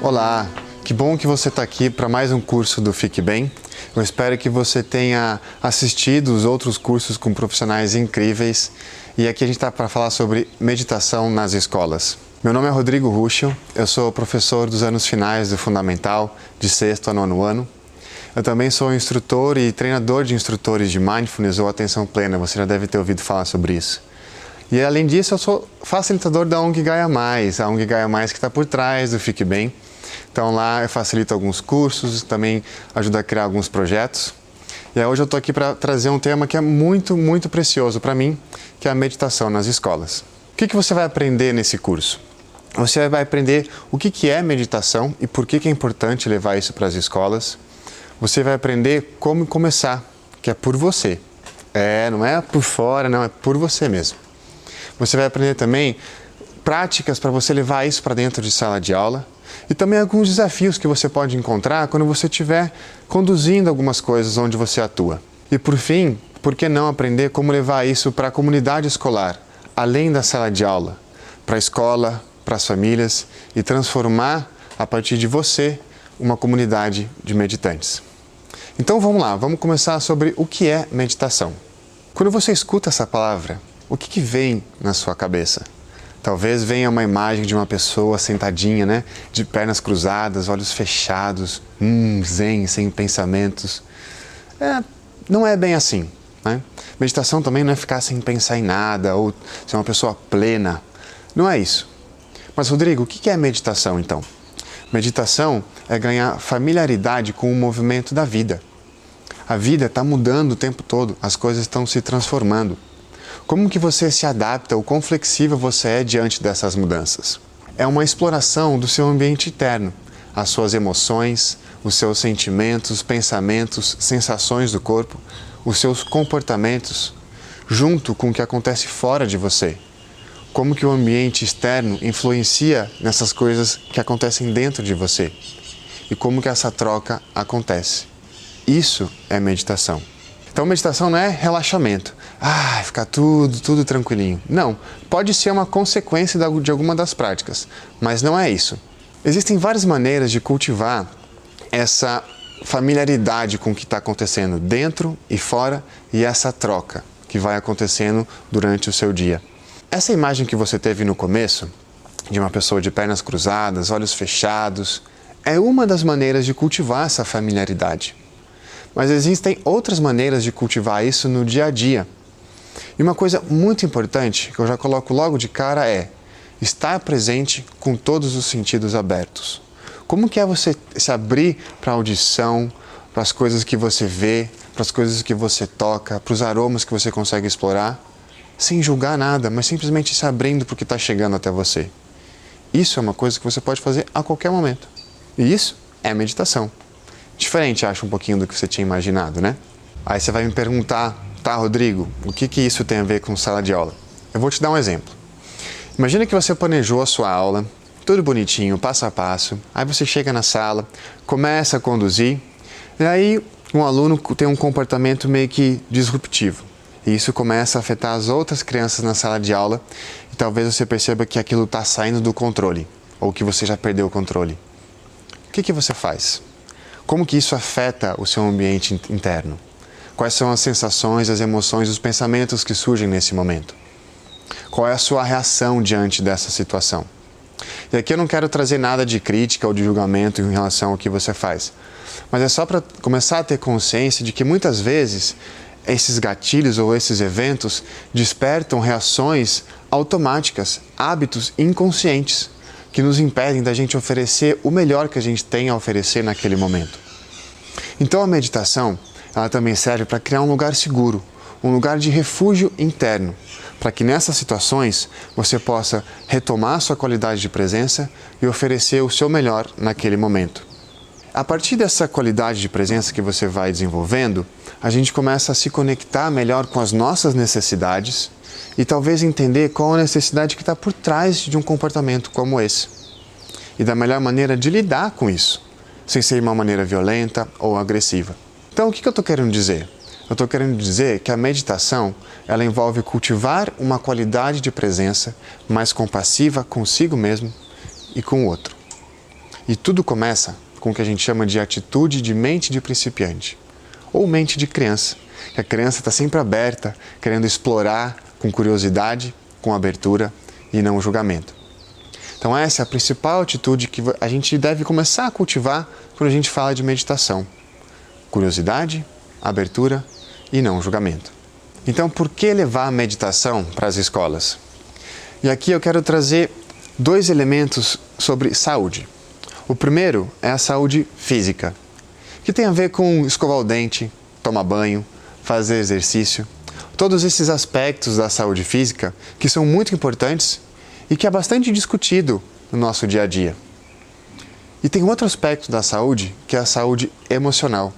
Olá, que bom que você está aqui para mais um curso do Fique Bem. Eu espero que você tenha assistido os outros cursos com profissionais incríveis e aqui a gente está para falar sobre meditação nas escolas. Meu nome é Rodrigo Ruschel, eu sou professor dos anos finais do Fundamental, de 6º a 9º ano. Eu também sou instrutor e treinador de instrutores de Mindfulness ou Atenção Plena, você já deve ter ouvido falar sobre isso. E além disso, eu sou facilitador da ONG Gaia Mais, a ONG Gaia Mais que está por trás do Fique Bem. Então lá eu facilito alguns cursos, também ajudo a criar alguns projetos. E aí, hoje eu estou aqui para trazer um tema que é muito precioso para mim, que é a meditação nas escolas. O que você vai aprender nesse curso? Você vai aprender o que é meditação e por que é importante levar isso para as escolas. Você vai aprender como começar, que é por você. Não é por fora, não, é por você mesmo. Você vai aprender também práticas para você levar isso para dentro de sala de aula e também alguns desafios que você pode encontrar quando você estiver conduzindo algumas coisas onde você atua. E por fim, por que não aprender como levar isso para a comunidade escolar, além da sala de aula, para a escola, para as famílias e transformar, a partir de você, uma comunidade de meditantes. Então vamos lá, vamos começar sobre o que é meditação. Quando você escuta essa palavra, o que vem na sua cabeça? Talvez venha uma imagem de uma pessoa sentadinha, né? De pernas cruzadas, olhos fechados, zen, sem pensamentos. Não é bem assim, né? Meditação também não é ficar sem pensar em nada ou ser uma pessoa plena. Não é isso. Mas, Rodrigo, o que é meditação, então? Meditação é ganhar familiaridade com o movimento da vida. A vida está mudando o tempo todo, as coisas estão se transformando. Como que você se adapta, o quão flexível você é diante dessas mudanças? É uma exploração do seu ambiente interno, as suas emoções, os seus sentimentos, pensamentos, sensações do corpo, os seus comportamentos, junto com o que acontece fora de você. Como que o ambiente externo influencia nessas coisas que acontecem dentro de você e como que essa troca acontece. Isso é meditação. Então, meditação não é relaxamento. Ficar tudo tranquilinho. Não, pode ser uma consequência de alguma das práticas, mas não é isso. Existem várias maneiras de cultivar essa familiaridade com o que está acontecendo dentro e fora e essa troca que vai acontecendo durante o seu dia. Essa imagem que você teve no começo, de uma pessoa de pernas cruzadas, olhos fechados, é uma das maneiras de cultivar essa familiaridade. Mas existem outras maneiras de cultivar isso no dia a dia. E uma coisa muito importante, que eu já coloco logo de cara, é estar presente com todos os sentidos abertos. Como que é você se abrir para a audição, para as coisas que você vê, para as coisas que você toca, para os aromas que você consegue explorar, sem julgar nada, mas simplesmente se abrindo para o que está chegando até você. Isso é uma coisa que você pode fazer a qualquer momento. E isso é meditação. Diferente, acho, um pouquinho do que você tinha imaginado, né? Aí você vai me perguntar, tá, Rodrigo, o que isso tem a ver com sala de aula? Eu vou te dar um exemplo. Imagina que você planejou a sua aula, tudo bonitinho, passo a passo, aí você chega na sala, começa a conduzir, e aí um aluno tem um comportamento meio que disruptivo. E isso começa a afetar as outras crianças na sala de aula, e talvez você perceba que aquilo está saindo do controle, ou que você já perdeu o controle. O que você faz? Como que isso afeta o seu ambiente interno? Quais são as sensações, as emoções, os pensamentos que surgem nesse momento? Qual é a sua reação diante dessa situação? E aqui eu não quero trazer nada de crítica ou de julgamento em relação ao que você faz, mas é só para começar a ter consciência de que muitas vezes esses gatilhos ou esses eventos despertam reações automáticas, hábitos inconscientes, que nos impedem da gente oferecer o melhor que a gente tem a oferecer naquele momento. Então a meditação, ela também serve para criar um lugar seguro, um lugar de refúgio interno, para que nessas situações você possa retomar sua qualidade de presença e oferecer o seu melhor naquele momento. A partir dessa qualidade de presença que você vai desenvolvendo, a gente começa a se conectar melhor com as nossas necessidades e talvez entender qual a necessidade que está por trás de um comportamento como esse. E da melhor maneira de lidar com isso, sem ser de uma maneira violenta ou agressiva. Então, o que eu estou querendo dizer? Eu estou querendo dizer que a meditação, ela envolve cultivar uma qualidade de presença mais compassiva consigo mesmo e com o outro. E tudo começa com o que a gente chama de atitude de mente de principiante, ou mente de criança, que a criança está sempre aberta, querendo explorar com curiosidade, com abertura e não julgamento. Então essa é a principal atitude que a gente deve começar a cultivar quando a gente fala de meditação. Curiosidade, abertura e não julgamento. Então por que levar a meditação para as escolas? E aqui eu quero trazer 2 elementos sobre saúde. O primeiro é a saúde física, que tem a ver com escovar o dente, tomar banho, fazer exercício. Todos esses aspectos da saúde física que são muito importantes e que é bastante discutido no nosso dia a dia. E tem outro aspecto da saúde, que é a saúde emocional.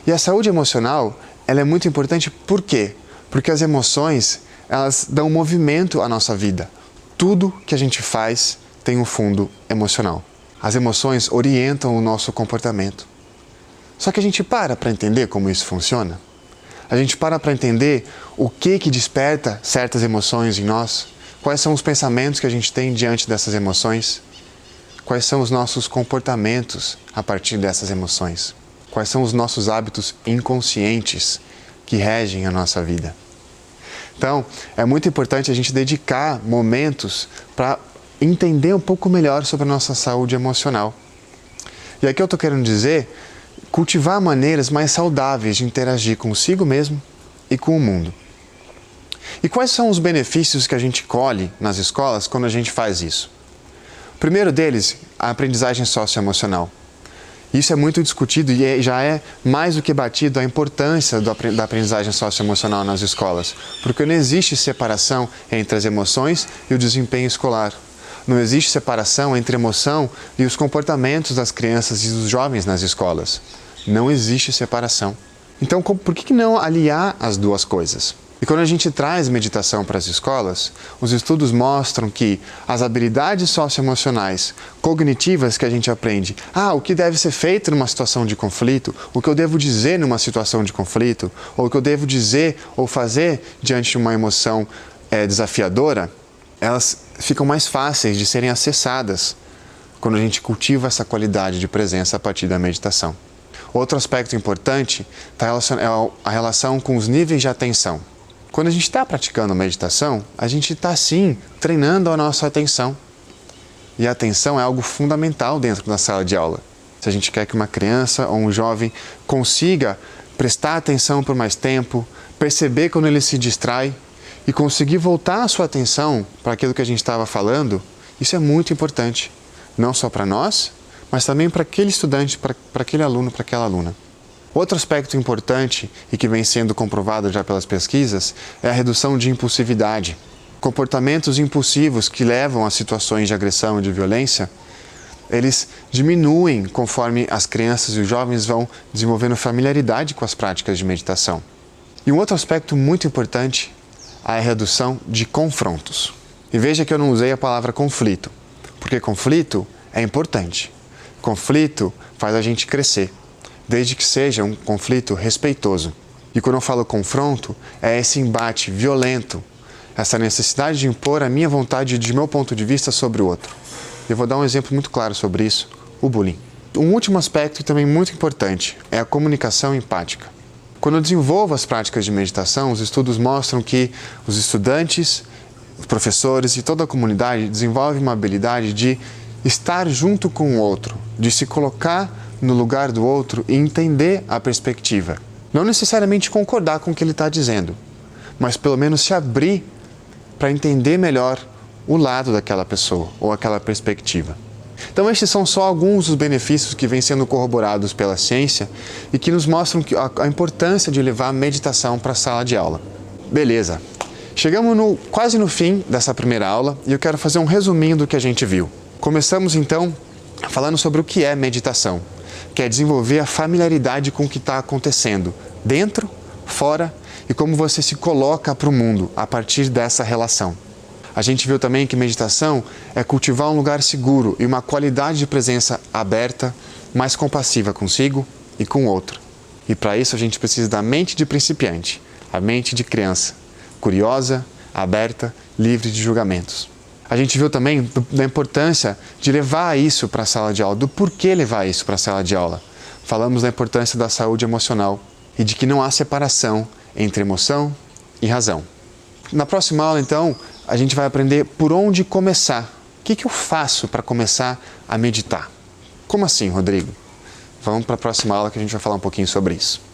E a saúde emocional, ela é muito importante por quê? Porque as emoções, elas dão movimento à nossa vida. Tudo que a gente faz tem um fundo emocional. As emoções orientam o nosso comportamento. Só que a gente para entender como isso funciona. A gente para entender o que desperta certas emoções em nós, quais são os pensamentos que a gente tem diante dessas emoções, quais são os nossos comportamentos a partir dessas emoções, quais são os nossos hábitos inconscientes que regem a nossa vida. Então, é muito importante a gente dedicar momentos para entender um pouco melhor sobre a nossa saúde emocional. E aqui eu estou querendo dizer, cultivar maneiras mais saudáveis de interagir consigo mesmo e com o mundo. E quais são os benefícios que a gente colhe nas escolas quando a gente faz isso? O primeiro deles, a aprendizagem socioemocional. Isso é muito discutido e já é mais do que batido a importância da aprendizagem socioemocional nas escolas, porque não existe separação entre as emoções e o desempenho escolar. Não existe separação entre a emoção e os comportamentos das crianças e dos jovens nas escolas. Não existe separação. Então, por que não aliar as duas coisas? E quando a gente traz meditação para as escolas, os estudos mostram que as habilidades socioemocionais, cognitivas que a gente aprende, o que deve ser feito numa situação de conflito, o que eu devo dizer numa situação de conflito, ou o que eu devo dizer ou fazer diante de uma emoção desafiadora, elas ficam mais fáceis de serem acessadas quando a gente cultiva essa qualidade de presença a partir da meditação. Outro aspecto importante é a relação com os níveis de atenção. Quando a gente está praticando meditação, a gente está sim treinando a nossa atenção. E a atenção é algo fundamental dentro da sala de aula. Se a gente quer que uma criança ou um jovem consiga prestar atenção por mais tempo, perceber quando ele se distrai e conseguir voltar a sua atenção para aquilo que a gente estava falando, isso é muito importante. Não só para nós, mas também para aquele estudante, para aquele aluno, para aquela aluna. Outro aspecto importante e que vem sendo comprovado já pelas pesquisas é a redução de impulsividade. Comportamentos impulsivos que levam a situações de agressão e de violência, eles diminuem conforme as crianças e os jovens vão desenvolvendo familiaridade com as práticas de meditação. E um outro aspecto muito importante é a redução de confrontos. E veja que eu não usei a palavra conflito, porque conflito é importante. Conflito faz a gente crescer, desde que seja um conflito respeitoso. E quando eu falo confronto, é esse embate violento, essa necessidade de impor a minha vontade de meu ponto de vista sobre o outro. Eu vou dar um exemplo muito claro sobre isso, o bullying. Um último aspecto também muito importante é a comunicação empática. Quando eu desenvolvo as práticas de meditação, os estudos mostram que os estudantes, os professores e toda a comunidade desenvolvem uma habilidade de estar junto com o outro, de se colocar no lugar do outro e entender a perspectiva. Não necessariamente concordar com o que ele está dizendo, mas pelo menos se abrir para entender melhor o lado daquela pessoa ou aquela perspectiva. Então estes são só alguns dos benefícios que vêm sendo corroborados pela ciência e que nos mostram a importância de levar a meditação para a sala de aula. Beleza, chegamos quase no fim dessa primeira aula e eu quero fazer um resuminho do que a gente viu. Começamos então falando sobre o que é meditação, que é desenvolver a familiaridade com o que está acontecendo, dentro, fora, e como você se coloca para o mundo a partir dessa relação. A gente viu também que meditação é cultivar um lugar seguro e uma qualidade de presença aberta, mais compassiva consigo e com o outro. E para isso a gente precisa da mente de principiante, a mente de criança, curiosa, aberta, livre de julgamentos. A gente viu também da importância de levar isso para a sala de aula, do porquê levar isso para a sala de aula. Falamos da importância da saúde emocional e de que não há separação entre emoção e razão. Na próxima aula, então, a gente vai aprender por onde começar. O que eu faço para começar a meditar? Como assim, Rodrigo? Vamos para a próxima aula que a gente vai falar um pouquinho sobre isso.